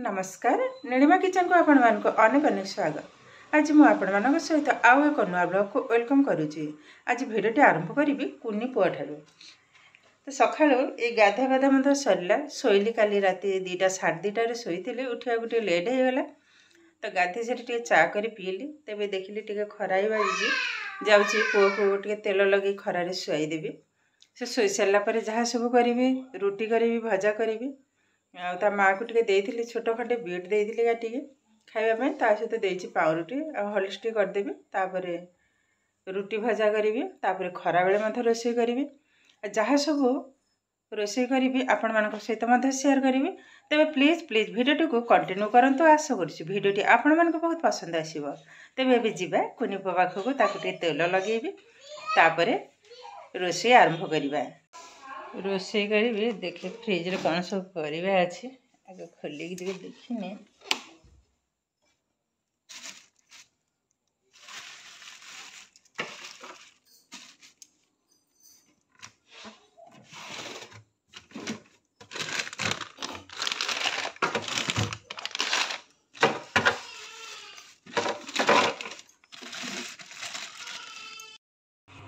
नमस्कार नीलिमा किचन को आपण मानक अनेक अनेक स्वागत। आज मुझे आपण मान सहित आउ एक नुआ ब्लॉग को वेलकम करुच्ची। आज भिडियोटी आरंभ करी कुनी पुआ ठारू। तो सका ये गाधा गाधा मत सरला शोली काली राति 2टा साढ़े 2टार शोली उठा गोटे लेट हो गला। तो गाधे से चा कर पीली तेज देखिली टे खराई बाजी जाऊँगी पुओ को टे तेल लगे खरारे शुआईदेवी। से शोई सारापर जहाँ सब करी रुटी करी भजा करी आ माँ को टे छोट खंडे बीट देती काटिके खावाई ता सहित देती पाउरुटी आ हॉर्लिक्स करदेवी। तापर रुटी भजा करी तापर खरा बेले मत रोषे करी जहाँ सब रोषे करी आपण मान सहित शेयर करी। तेरे प्लीज प्लीज भिडियोटी को कंटिन्यू करंतु। आशा करुँची भिडियोटी आपण मान बहुत पसंद आसो। तेरे ए जावा कुनी पुआ पाखक ताकू तेल लगेबी तापर रोषे आरंभ करवा। रोषे करी देखे फ्रिज रे कौन सब परिबा अछि आगे खोलिक देखिने।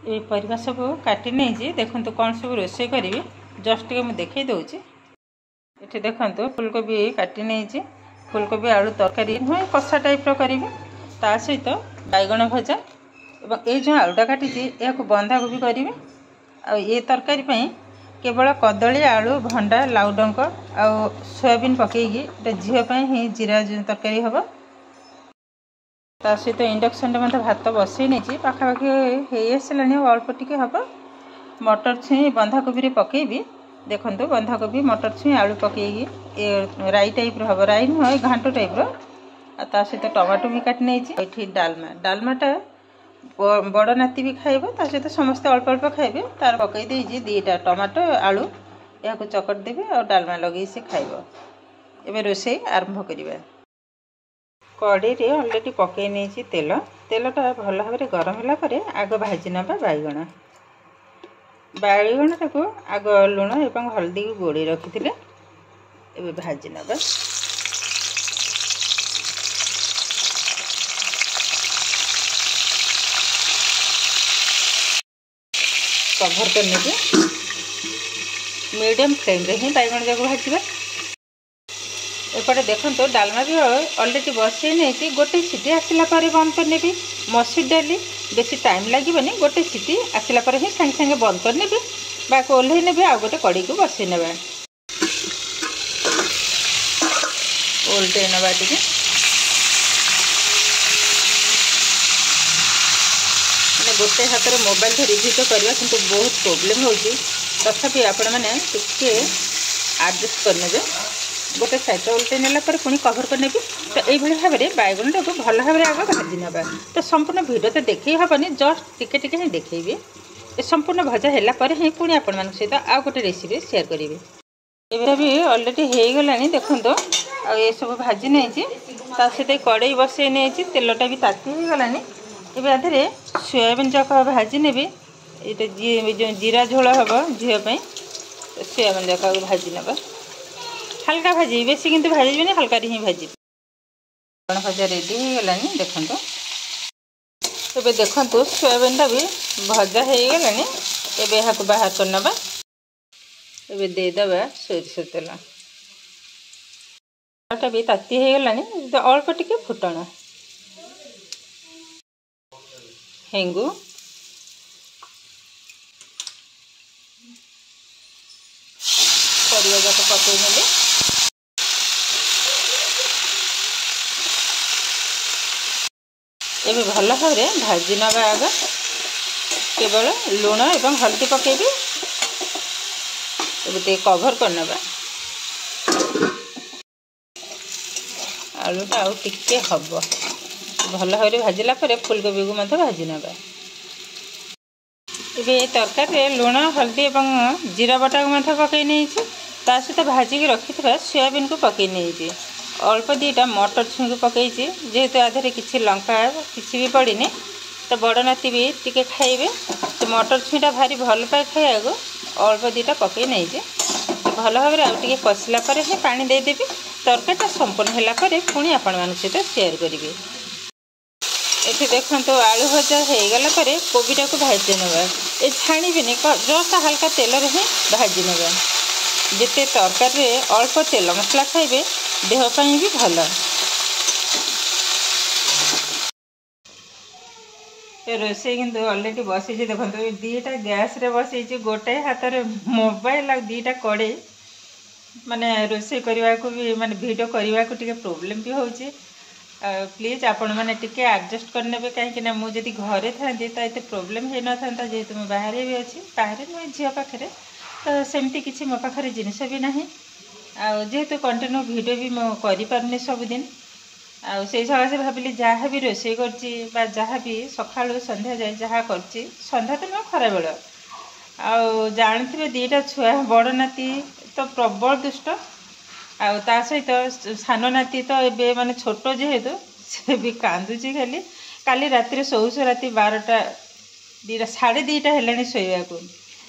ये परिवा सब काटी नहीं देखो कौन सब रोषे करी जस्ट टे मुझे देखई दूची। ये देखो फुलकोबी काटी नहीं फुलकोबी आलू तरकारी नुहे कषा टाइप करी ता सहित बैगण भजा और ये जो आलूटा काटी यह बंधाकोबी करी। आ ये तरकारी केवल कदली आलू भंडा लाउ डंक आ सोयाबीन पकईकी झीपाई ही जीरा तरकारी हम। ता सहित इंडक्शन मत भात बसई नहीं पाखापाखि हो आसला अल्प टिके हम। मटर छुई बंधाकोबी पकईबी देखो बंधाकोबी मटर छुई आलू पकईकी राई टाइप हम राई नुह घांट टाइप ता सहित टमाटो भी काटी नहीं। ये डालमा डालमाटा बड़ नाती भी खाइब ता सहित समस्त अल्प अल्प खाइबे तार पकई देजी 2टा टमाटो आलू या चकट देवे और डालमा लगे से खाइब। एबे रोषे आरंभ करिबा। कड़े अलरेडी पकई नहीं तेल तेलटा भल भाव गरम होला परे आग भाजी नबा बैगण बैगणटा को आग लुण एवं हल्दी को गोड़े रखी भाजी नबा। कभर करने मीडियम फ्लेम रे ही बैगण जाक भाजवा। एपटे देखो डालमा भी अलरेडी बसई नहीं गोटे सीटी आसला बंद करने मसूर डाली बेसी टाइम लगे गोटे सीटी आसला ही सागे सागे बंद करने बाको ओल्हे ने आ गोटे कड़ी को बसई ना ओल्टे नवा टे मैंने गोटे हाथ में मोबाइल धरी भिडियो करवा किंतु बहुत प्रोब्लेम होगी तथापि आपण मैंने टिके एडजस्ट करने गोटे साइड उल्टे नेला पर पुणी कभर करने तो यही भाव में बैगण टाक भल भाव में आग भाजी ना। तो संपूर्ण भिडियो तो देखी हेनी जस्ट टिके टिके ही देखी ये संपूर्ण भजा है ही पुणी आपण मान सहित आ गोटे रेसिपी शेयर करी। ये भी अलरेडी हो गला देखो आ ये सब भाजी नहीं सहित कड़े बसई नहीं तेलटा भी ताती हो गला। ये आधे सोयाबीन जाक भाजी ने जो जीरा झोल हम झीपाई सोयाबीन जाक भाजी ना हल्का भाजी बेसी किंतु भाजी हल्का ही भाजी। भजा रेडी हो गला देखो ये देखो सोयाबीन भी भजा हो गला। ये यहाँ बाहर करनबा ये देदबा सोरिष तेल भी ताती हो गला अल्प टिके फुटण हेंगु परिवा जाक पकई ने ये भल भाव भाजी नवा आग केवल लुण एवं हल्दी पकेबी ये कभर करनबा आलूटा आउ टिके हम भल भाव भाजला फुलकोबी को मत भाजी नबा। ये तरकारी लुण हल्दी एवं जीरा बटा को मत पकई नहीं ता सहित भाजिक रखि सोयाबीन को पकई नहीं अल्प 2टा मटर छुई को पकई जेहेतु आधे किसी लंका किसी भी पड़नी तो बड़ नाती भी टिके खाइबे तो मटर छुईटा भारी भल पाए खाया अल्प 2टा पकई नहीं भल भाव आगे कषिला ही पानी देदेवी। तरकारीटा संपूर्ण है पुणी आपण मान सहित शेयर करी। ये देखो आलू भजा हो गला कोबीटा को भाजी नवा। ये छाणीबी जस्ट हल्का तेल ही भाजी नवा। जिते तरकारी अल्प तेल मसला खाइबे देहपाई भी भल। रोषे कि अलरेडी बसी देखो दीटा गैस रे बसई गोटे हाथ में मोबाइल आ दीटा कड़े माने रोषे करने को भी माने वीडियो करने को टिके प्रोब्लेम भी होची। प्लीज आपण मैंने एडजस्ट करने कहीं मुझे घरे था तो प्रोब्लेम हो ना था जेहेतु मुझे बाहर भी अच्छी बाहर नुहे झील पाखे तो सेमती किसी मो पाखे जिनस भी ना जेहेतु कंटिन्यू वीडियो भी मुझे कर सबुदिन से सकाशे भाविली जहाँ भी रोषे कर जहाँ भी सका संध्या जाए जहाँ कर संध्या तो नुह खरा बेल जानते दीटा छुआ बड़ नाती तो प्रबल दुष्ट आ सहित सान नाती तो ये माने छोट जेहेतु से भी कांदुची खाली काली राति शौ राति 12टा 2टा 2:30 है शोवा को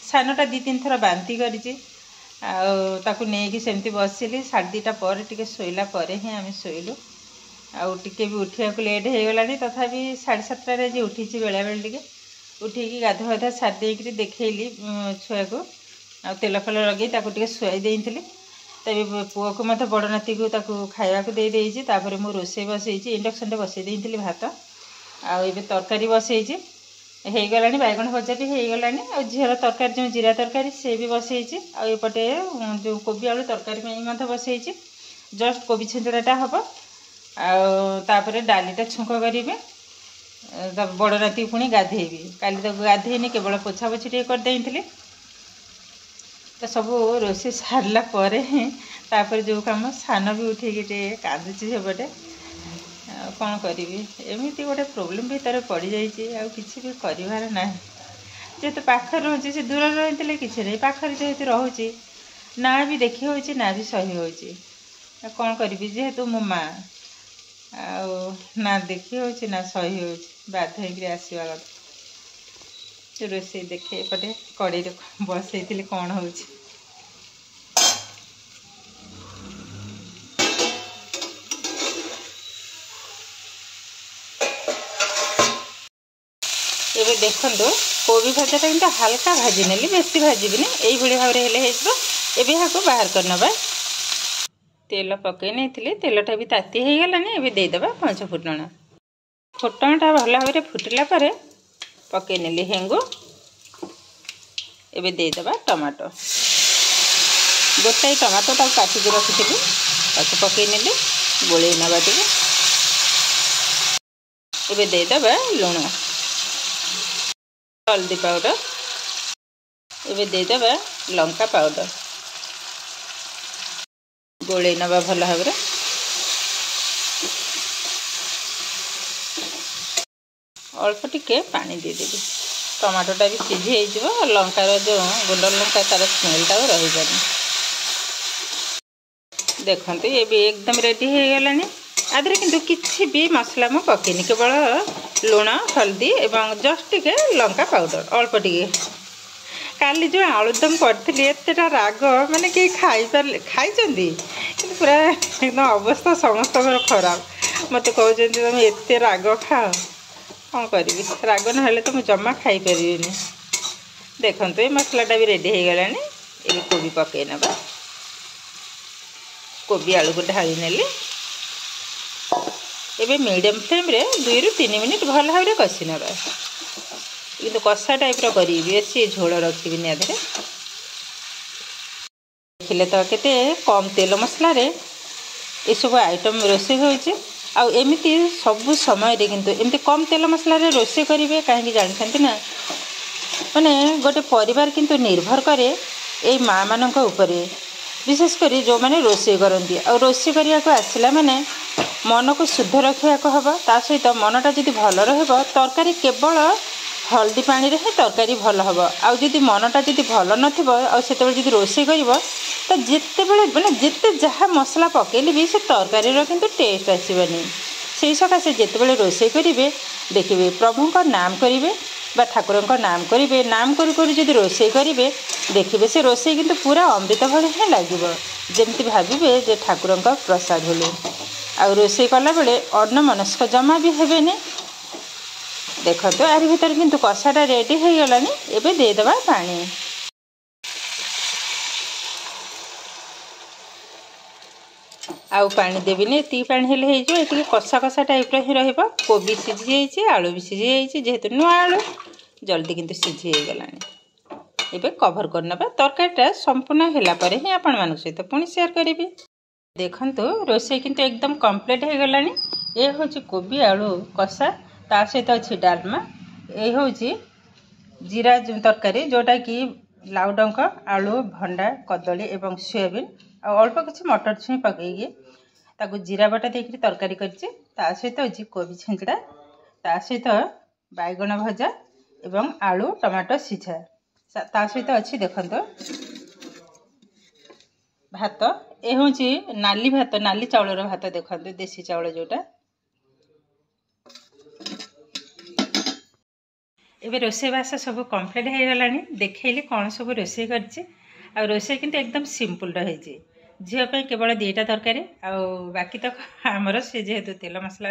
सानटा 2-3 थर बांती करताकू नहीं सेमती बसिली 2:30 पर टिके शोला पर ही आम शोलु आगे भी उठा लेट हो गला तथापि 7:30 जी उठी बेला बेल टे उठिकी गाधुआ गाधुआ सारी देखली छुआ को तेल फल लगे टे शुआई देती तभी पुओ को मत बड़ नाती को खावा को दे देती मु रोषे बसई इंडक्शन टे बसई देती भात आए तरकारी बसई हो गला बैगन भजा भी हो गला झील तरकारी जो जीरा तरकारी से भी बसई आउपटे जो कोबी आलू तरकारी मत बसई जस्ट कोबी छेचड़ाटा हम आपर डालीटा छुंक करेंगे बड़ नाती पुणी गाधेबी काली तो गाधेनी केवल पोछा पोछी टे करदे तो सब रोषे सारा पर जो कम सान भी उठे कांदुची सेपटे कौन करी एमती गोटे प्रोब्लेम भीतर पड़ जाइए किसी भी करार ना जेहेतु पाखर रोचे से दूर रही किसी नहीं पाखर जेहेतु रोचे ना भी देखी हो ना भी सही हो कौन करी जेहेतु मो माँ ना देखी हो ना सही हो बाध्य होकर आसवा कथा रोषे देखे एपटे कड़े बसई कौन हो ये देखो कोबी भजाटा कि हल्का भाजी नेली बेसी भाजबी यही भाव में बाहर करनबा। तेल पकई नहीं तेलटा भी ताती हो गलानी ए देदेबा 5 फुटण फुटणटा भल भाव फुटिला पकई नेली हेंगु ए देदेबा टमाटो गोटाए टमाटो काटिक रखी पकई नेली गोल नवा ए देदेबा लुण हल्दी पाउडर ए देदेबा लंका पाउडर गोल नवा भल भाव अल्प टिके पानी देदेवी टमाटोटा भी सीझी हो लंकार जो गुंड लंका तार स्मेलटा रही जाए देखते ये भी एकदम रेडी हो गलानी आदि किंतु किसी भी मसला मु पकेनी केवल लुण हल्दी एवं जस्ट टिके लंका पाउडर अल्प टिके काली जो आलुदम करी एतेटा राग माने कि खाई पूरा एकदम अवस्था समस्त खराब मत कहते तुम एत राग खाओ कौन करी राग ना तो मुझे जमा खाई पारि देखो ये मसलाटा भी रेडी हो गलानी ये कोबी पकई नवा कोबी आलू को ढाली नेली एबे मीडियम फ्लेम रे 2 ରୁ 3 मिनिट भल भाव कषि नवा कि कषा टाइप करी बेसी झोल रखी आधे देखिले तो केते कम तेल मसला रे ये सब आइटम रोषे होमती सब समय किंतु एमती कम तेल मसला रे रोषे करेंगे कहीं जानते ना माने गोटे परिवार किंतु निर्भर करे ये माँ मान विशेषकर जो मैंने रोषे करती आ रोषे करने को आसला माने मन को शुद्ध रखा हम ता सहित मनटा जब भल ररकारी केवल हल्दी पानी रे तरकारी भल हम आदि मनटा जब भल नत रोषे कर तो जिते बड़े मैंने जिते जहाँ मसला पकेली भी से तरकारी किंतु टेस्ट आसबनी से सकाशे जिते बड़े रोषे करेंगे देखिए प्रभु का नाम करेंगे ठाकुरଙ୍କ नाम करेंगे नाम करी रोषे करेंगे देखिए से रोषे किंतु पूरा अमृत भली ही लगे जमती भावे जे ठाकुरଙ୍କ प्रसाद बोले आ रोषे कला बेले अन्न मनस्क जमा भी हेनी। देखो तो यार भर किंतु कषाटा रेडी हो गलानी एबे देदेबा पानी। आउ पानी देविनी ती पानी हेले ये कषा कषा टाइप ही रोबी सीझी आलू भी सीझी जेहेतु नुआ आलू जल्दी किंतु सीझी गलानी। एबे कभर करना तरकारीटा संपूर्ण है ही आपण मान सहित पुणी शेयर करी। देखंतु रोषे किंतु एकदम कंप्लीट हो गलानी। ये हूँ कोबी आलू कषा ता सहित अच्छी डालमा ये हूँ जीरा तरकारी जोटा कि लाउ डंक आलू भंडा कदली एवं सोयाबीन अल्प किसी मटर छुई पकईकि ताकू जीरा बटा देकर तरकारी करछि। ता सहित अच्छी कोबी छिंचड़ा ता सहित बैगण भजा एवं आलू टमाटो सिझा ता सहित अच्छी देखंतो भात ए हूँ नाली भात नाली चाउलर भात देखते देसी चाउल जोटा। एबे रोषेईबास सब कंप्लीट हो गलानी देखली कौन सब रोषे कर रोषे किंतु एकदम सिंपल रही झीपाई केवल 2टा तरकारी बाकी तो आमर से जेहेतु तेल मसला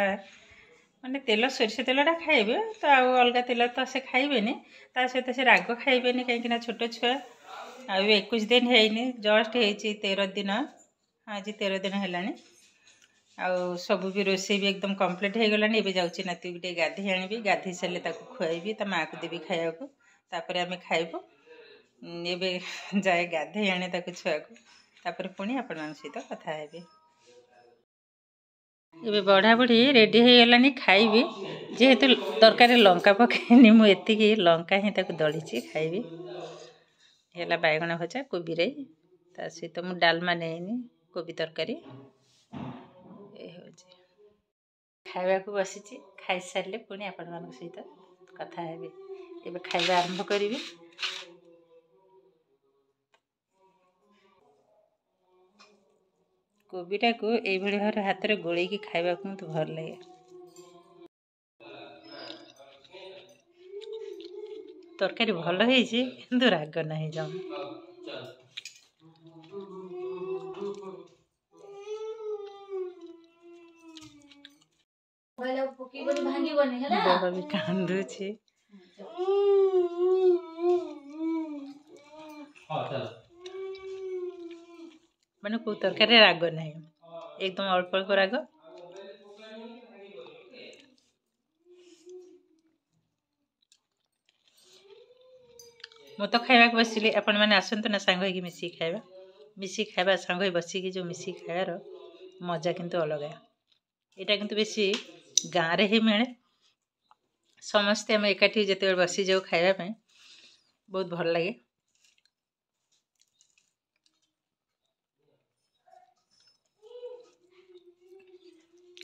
माने तेल सोरिष तेलटा खाइबे तो आउ अलग तेल तो से खाइबेनी ता सहित से राग खाइबेनी कहीं छोट छुआ आ 21 दिन है जस्ट हो 13 दिन आज 13 दिन है सब भी रोषे भी एकदम कंप्लीट हो गलानी। एबे जाउची नाती गोटे गाधी आनिबी गाधी सारे खुआइबी ता माँ को देवी खाया को तापर आम खाइबू। एबे जाए गाधे आने छुआ को तापर पुणी आपण मान सहित कथा हेबे। एबे बढ़ा बुढ़ी रेडी हो गलानी खाइबी जेहेतु तरकारी लंका पकईनी मुझे लंका ही दड़ी खाइबी। है बैगण भजा कोबी राई ता सहित मु डालमा नहीं कोबी तरकारी खावा को बसी खाई सारे पुणी आपण मान सहित कथा हेबी। एबे खाइबा आरंभ करी। कोबीटा को यही भाव हाथ में गोल खावा को मत भल लगे। तरकारी भल हो राग नहीं जमा बड़ भी कांदुची माने को तरकारी राग नहीं एकदम अल्प अल्प राग। मु तो खाइबा बसिली आपण मैंने आसतु ना सांग होगी मिसिक खाइबा सांग बसिकी जो मिसिक खाइबार मजा किंतु अलग यहाँ किंतु बेसी गाँव रे ही मिले समस्ते आम एकाठी जिते बसी जाऊ खाइबा बहुत भल लगे।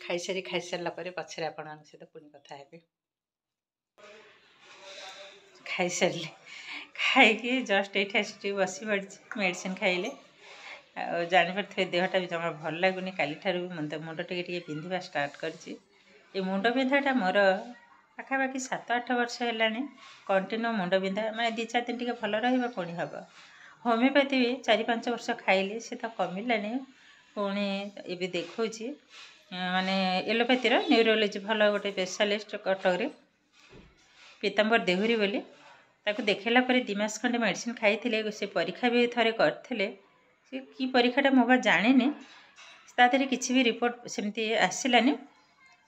खाई सारा पर पछरे आपण सहित पुणी कथा हेबे। खाई सारे खाई जस्ट ये बसी पड़ी मेडिसिन खाइले जापर देहटा भी जमा भल लगुनि काली ठारू मुंड टे पिंधा स्टार्ट करछि। ये मुंड बिंधाटा मोर पाखापाखि 7-8 वर्ष है कंटिन्यू मुंड बिंधा मैं 2-4 दिन टे भल पुणी हम होमिओपैथी भी 4-5 वर्ष खाइली से तो कमिलानी पुणी ये देखा माने एलोपैथीर न्यूरोलोजी भल गोटे स्पेशलिस्ट कटक पीताम्बर देहुरी बोली ताको देखला पर 2 मास खंडे मेडिसिन खाई से परीक्षा भी थे करते कि परीक्षाटा मुझे जानी तादे किसी भी रिपोर्ट सेमती आसलानी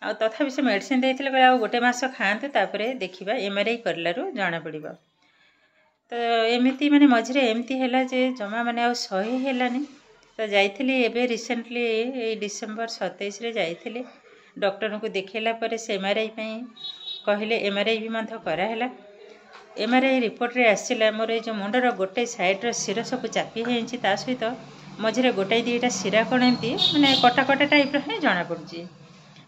आ तथा से मेडिसिन देते आ गोटे मास खातु तापर देखा MRI करलू जना पड़ तो एमती माने मझे एमती है जे जमा माने आ सही हेलानी तो जाइली एबे रिसेंटली डिसेम्बर 27 रे जाइली डॉक्टर को देखला पर से MRI कहले MRI भी मत कराला। MRI रिपोर्ट रे आसला मोर जो मुंडर गोटे साइड शिर सब चापी है सहित मझे गोटाए 2टा शिरा कौन एमती माने कटा कटा टाइप ही जना पड़ी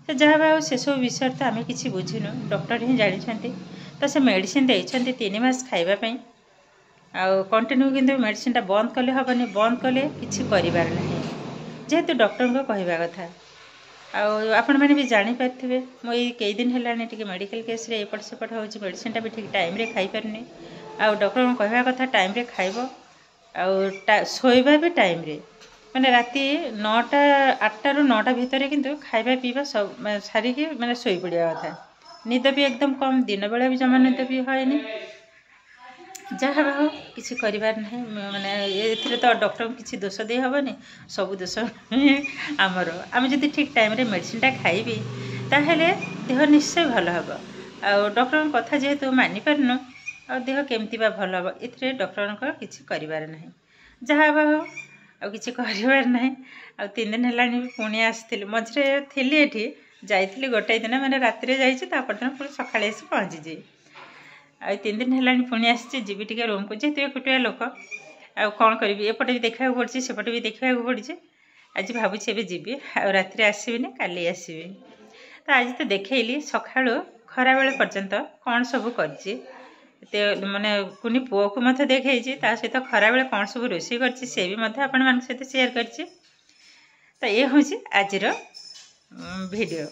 तो जहाँ भी से सब विषय तो आम कि बुझीनु डॉक्टर ही जानी तो से मेडिसिन देते 3 मास खाइबापी आउ कंटिन्यू किंतु मेडिसिनटा बंद कले हेनी बंद कले किसी करार ना जेहेतु डॉक्टर को कहवा कथा आपण मैंने भी जानी पार्थिवे मो कई दिन है टी मेडिकल केस रे एपट सेपट हो मेडिसिन भी ठीक टाइम रे खाई पारनी डॉक्टर कहवा कथा टाइम रे खाइब शोइबा भी टाइम रे मैंने राति 9टा 8टा ରୁ 9टा भितर किंतु खाइबा पीबा सब सारिकी मैंने शोई पड़ा कथा निद भी एकदम कम दिन बेला भी जमा निद भी होएनी जहाँ हो किसी करिबार नहीं माने ए तो डॉक्टर को किसी दोष दे हेनी सब दोष आमर आम जब ठीक टाइम रे मेडिसिनटा खाइबी ताहले देह निश्चय भल हम आ डॉक्टर कथा जेहेतु मानि पारनु आ देह केमती बा भल हम ए डॉक्टर किसी करिबार नहीं जहाँ हो आ किसी करिबार नहीं आ 3 दिन है पुणी आसती मझे थी ये जाइली गोटाए दिन मैंने राति जाइए तापर दिन पुणी सकाଳେ आसी पहुँची जाए आ 3 दिन है पुणी आसी जी टे रूम को जेहतु एकुटिया लोक आ कौन करी एपटे भी देखा पड़ी सेपटे भी देखा पड़ी आज भावुँ एवं जी आ राति आसबिनी काली आसबि तो आज तो देखली सका खरा बेले पर्यंत कौन सब कर माने कुनी पुओ को मत देखी सहित खरा बेले कौन सब रोषे कर सहित शेयर कर ये हूँ आज वीडियो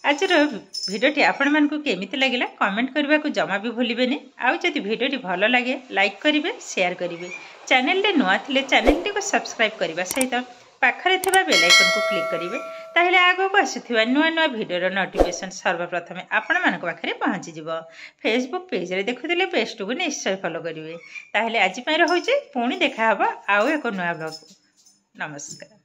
आजर भिडियोटी आपण मानकु केमिति लागिला कमेंट करबा को जमा भी भूलिबेनी आउ जदि भिडियोटी भल लागे लाइक करिवे शेयर करिवे चैनल रे नुआ थिले चैनल टी को सब्सक्राइब करबा सहित पाखरे थिबा बेल आइकन को क्लिक करिवे ताहले आगो को आसीथिबा नुआ नुआ भिडियो रो नोटिफिकेशन सर्वप्रथमे आपण मानक पाखरे पहुंची जिवो फेसबुक पेज रे देखुथिले पेज को निश्चय फॉलो करिवे ताहले आज पय रहउची पुणी देखा हबो आउ एको नुआ ब्लॉग नमस्कार।